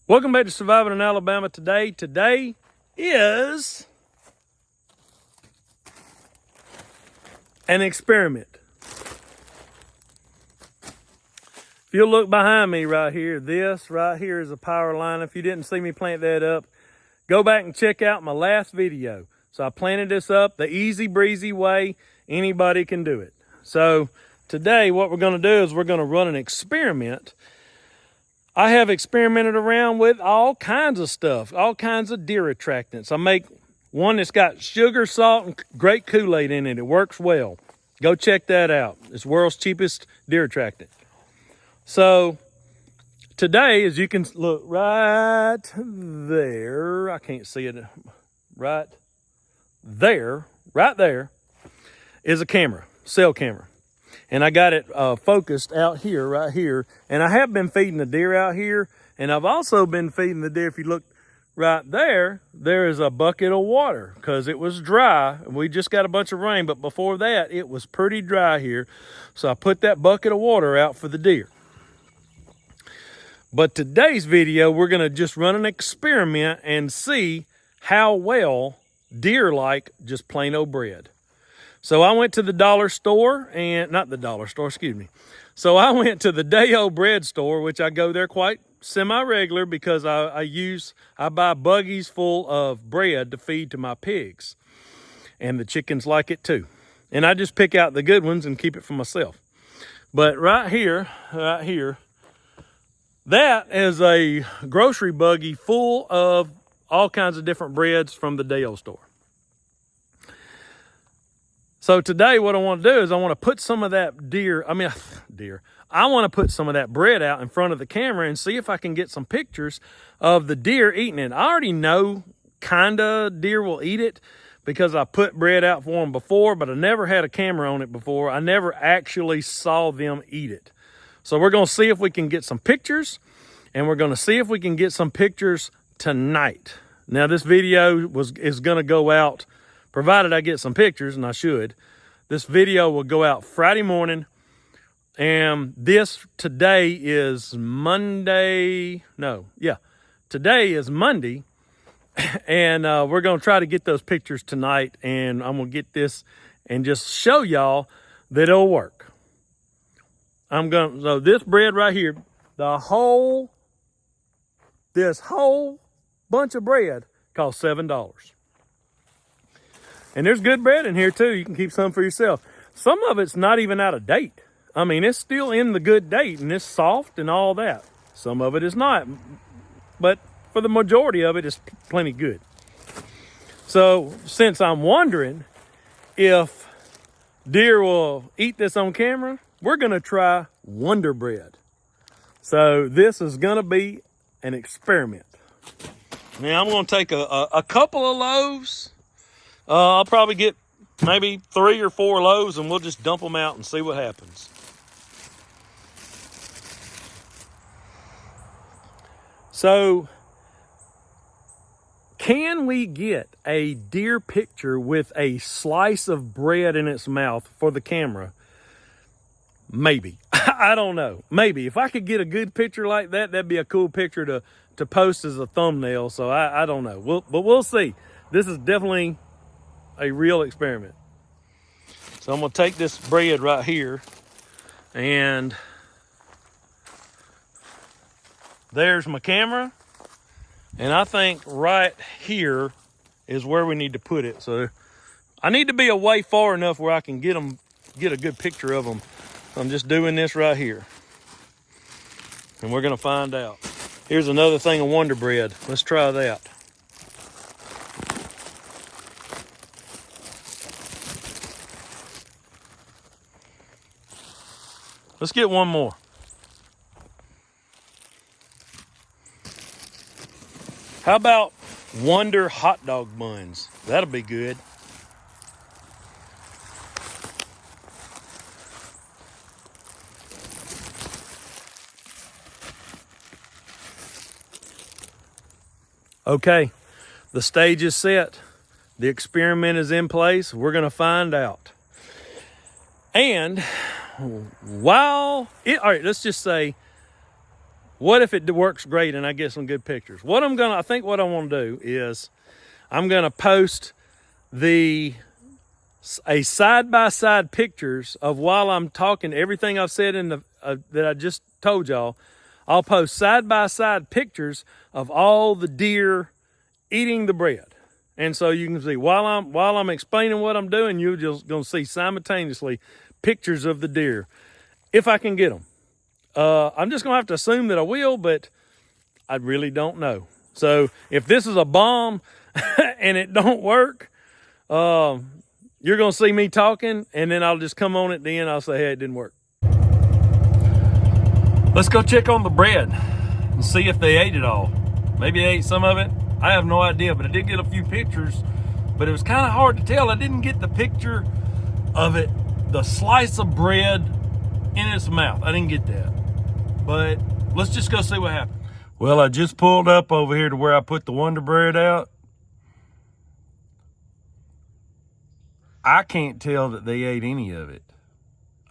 Welcome back to Surviving in Alabama today. Today is an experiment. If you'll look behind me right here, this right here is a power line. If you didn't see me plant that up, go back and check out my last video. So I planted this up the easy breezy way anybody can do it. So today what we're going to do is we're going to run an experiment. I have experimented around with all kinds of stuff, all kinds of deer attractants. I make one that's got sugar, salt, and great Kool-Aid in it. It works well. Go check that out. It's world's cheapest deer attractant. So today, as you can look right there, I can't see it, right there is a camera, cell camera. And I got it focused out here, right here. And I have been feeding the deer out here. And I've also been feeding the deer. If you look right there, there is a bucket of water because it was dry. We just got a bunch of rain, but before that, it was pretty dry here. So I put that bucket of water out for the deer. But today's video, we're going to just run an experiment and see how well deer like just plain old bread. So I went to the dollar store, and not the dollar store, excuse me. So I went to the Day-O bread store, which I go there quite semi-regular because I buy buggies full of bread to feed to my pigs. And the chickens like it too. And I just pick out the good ones and keep it for myself. But right here, that is a grocery buggy full of all kinds of different breads from the Day-O store. So today what I want to do is I want to put some of that I want to put some of that bread out in front of the camera and see if I can get some pictures of the deer eating it. I already know kinda deer will eat it because I put bread out for them before, but I never had a camera on it before. I never actually saw them eat it. So we're going to see if we can get some pictures, and we're going to see if we can get some pictures tonight. Now this video is going to go out, provided I get some pictures, and I should. This video will go out Friday morning, and today is Monday. Today is Monday, and we're going to try to get those pictures tonight, and I'm going to get this and just show y'all that it'll work. So this bread right here, this whole bunch of bread costs $7. And there's good bread in here too. You can keep some for yourself. Some of it's not even out of date. I mean, it's still in the good date and it's soft and all that. Some of it is not, but for the majority of it, it's plenty good. So since I'm wondering if deer will eat this on camera, we're gonna try Wonder Bread. So this is gonna be an experiment. Now I'm gonna take a couple of loaves. I'll probably get maybe 3 or 4 loaves and we'll just dump them out and see what happens. So, can we get a deer picture with a slice of bread in its mouth for the camera? Maybe. I don't know. Maybe. If I could get a good picture like that, that'd be a cool picture to post as a thumbnail. So I don't know. But we'll see. This is definitely a real experiment. So I'm going to take this bread right here, and there's my camera, and I think right here is where we need to put it. So I need to be away far enough where I can get a good picture of them. I'm just doing this right here, and we're going to find out. Here's another thing of Wonder Bread. Let's try that. Let's get one more. How about Wonder hot dog buns? That'll be good. Okay, the stage is set. The experiment is in place. We're going to find out. And all right, let's just say what if it works great and I get some good pictures? I think what I want to do is I'm going to post a side-by-side pictures of, while I'm talking everything I've said in the that I just told y'all. I'll post side-by-side pictures of all the deer eating the bread. And so you can see, while I'm explaining what I'm doing, you're just going to see simultaneously pictures of the deer, if I can get them. I'm just going to have to assume that I will, but I really don't know. So if this is a bomb and it don't work, you're going to see me talking, and then I'll just come on at the end. I'll say, hey, it didn't work. Let's go check on the bread and see if they ate it all. Maybe they ate some of it. I have no idea, but I did get a few pictures, but it was kind of hard to tell. I didn't get the picture of it, the slice of bread in its mouth. I didn't get that, but let's just go see what happened. Well, I just pulled up over here to where I put the Wonder Bread out. I can't tell that they ate any of it.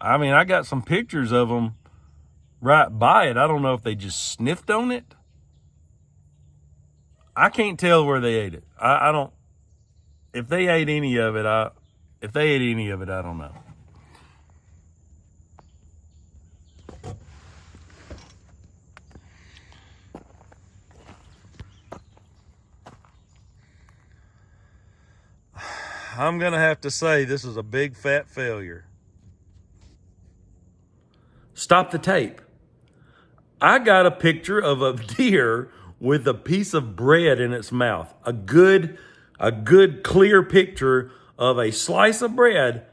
I mean, I got some pictures of them right by it. I don't know if they just sniffed on it. I can't tell where they ate it. I don't, if they ate any of it, I don't know. I'm going to have to say this is a big fat failure. Stop the tape. I got a picture of a deer with a piece of bread in its mouth. A good clear picture of a slice of bread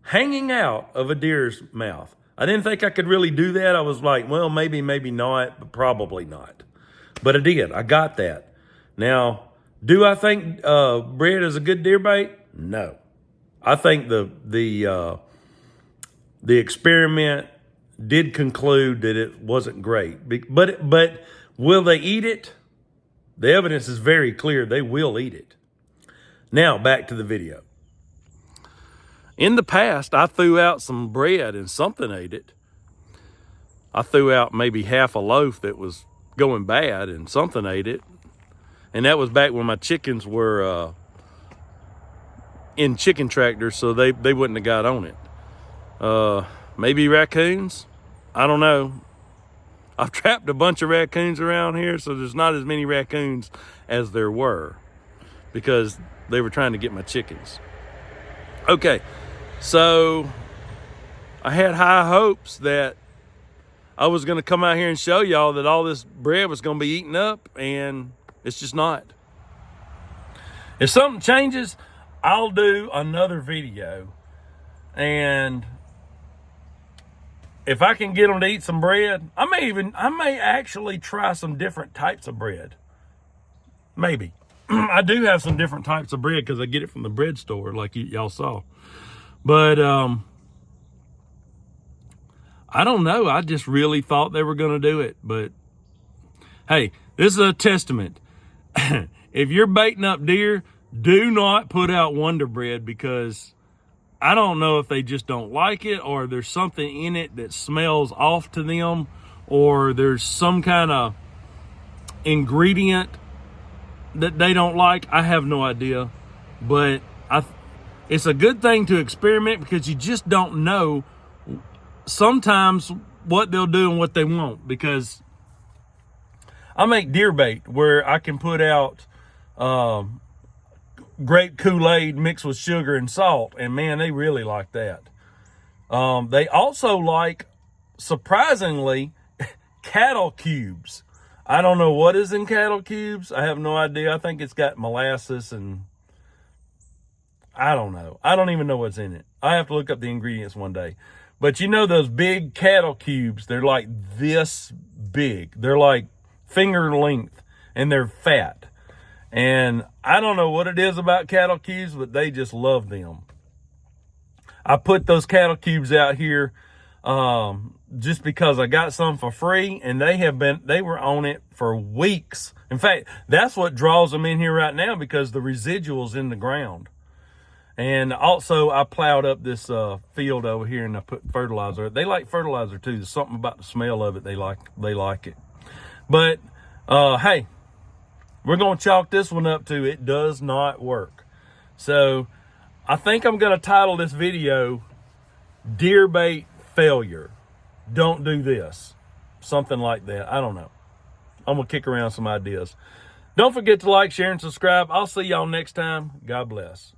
hanging out of a deer's mouth. I didn't think I could really do that. I was like, well, maybe not, but probably not. But I did. I got that. Now, do I think bread is a good deer bait? No. I think the experiment did conclude that it wasn't great. But will they eat it? The evidence is very clear. They will eat it. Now, back to the video. In the past, I threw out some bread and something ate it. I threw out maybe half a loaf that was going bad and something ate it. And that was back when my chickens were in chicken tractors, so they wouldn't have got on it. Maybe raccoons? I don't know. I've trapped a bunch of raccoons around here, so there's not as many raccoons as there were because they were trying to get my chickens. Okay, so I had high hopes that I was going to come out here and show y'all that all this bread was going to be eaten up, and it's just not. If something changes, I'll do another video, and if I can get them to eat some bread, I may actually try some different types of bread. Maybe. I do have some different types of bread because I get it from the bread store, like y'all saw. But I don't know. I just really thought they were going to do it. But hey, this is a testament. If you're baiting up deer, do not put out Wonder Bread, because I don't know if they just don't like it, or there's something in it that smells off to them, or there's some kind of ingredient that they don't like. I have no idea, but it's a good thing to experiment, because you just don't know sometimes what they'll do and what they won't. Because I make deer bait where I can put out grape Kool-Aid mixed with sugar and salt, and man, they really like that. They also like, surprisingly, cattle cubes. I don't know what is in cattle cubes. I have no idea. I think it's got molasses, and I don't know. I don't even know what's in it. I have to look up the ingredients one day. But you know those big cattle cubes, they're like this big. They're like finger length, and they're fat. And I don't know what it is about cattle cubes, but they just love them. I put those cattle cubes out here just because I got some for free, and they were on it for weeks. In fact, that's what draws them in here right now, because the residual's in the ground. And also, I plowed up this field over here, and I put fertilizer. They like fertilizer too. There's something about the smell of it. They like it. But hey, we're going to chalk this one up to it does not work. So I think I'm going to title this video Deer Bait Failure. Don't do this. Something like that. I don't know. I'm going to kick around some ideas. Don't forget to like, share, and subscribe. I'll see y'all next time. God bless.